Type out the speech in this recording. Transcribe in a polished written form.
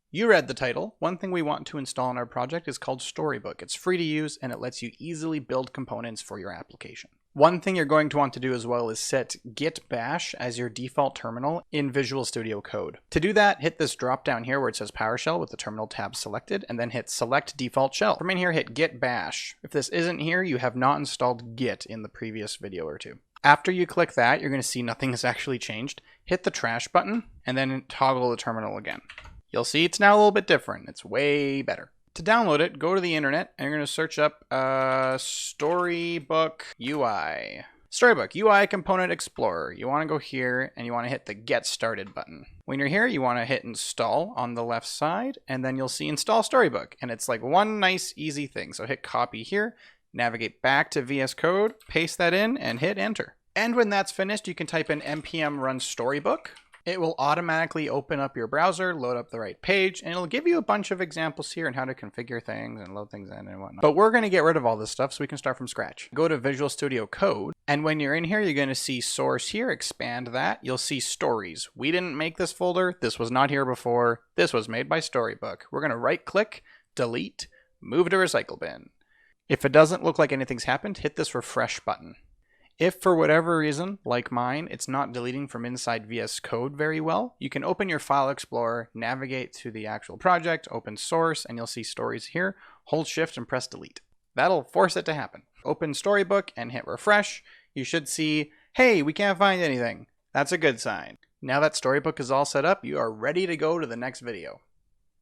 You read the title. One thing we want to install in our project is called Storybook. It's free to use and it lets you easily build components for your application. One thing you're going to want to do as well is set git bash as your default terminal in Visual Studio Code. To do that, hit this drop down here where it says PowerShell with the terminal tab selected, and then hit select default shell. From in here, hit git bash. If this isn't here, you have not installed git in the previous video or two. After you click that, you're going to see nothing has actually changed. Hit the trash button and then toggle the terminal again. You'll see it's now a little bit different. It's way better. To download it, go to the internet and you're going to search up Storybook UI. Storybook UI Component Explorer. You want to go here and you want to hit the Get Started button. When you're here, you want to hit Install on the left side and then you'll see Install Storybook. And it's like one nice easy thing. So hit copy here, navigate back to VS Code, paste that in and hit enter. And when that's finished, you can type in npm run storybook. It will automatically open up your browser, load up the right page, and it'll give you a bunch of examples here on how to configure things and load things in and whatnot. But we're going to get rid of all this stuff so we can start from scratch. Go to Visual Studio Code, and when you're in here, you're going to see source here, expand that. You'll see stories. We didn't make this folder. This was not here before. This was made by Storybook. We're going to right click, delete, move to recycle bin. If it doesn't look like anything's happened, hit this refresh button. If for whatever reason, like mine, it's not deleting from inside VS Code very well, you can open your File Explorer, navigate to the actual project, open source, and you'll see stories here. Hold Shift and press delete. That'll force it to happen. Open Storybook and hit refresh. You should see, hey, we can't find anything. That's a good sign. Now that Storybook is all set up, you are ready to go to the next video.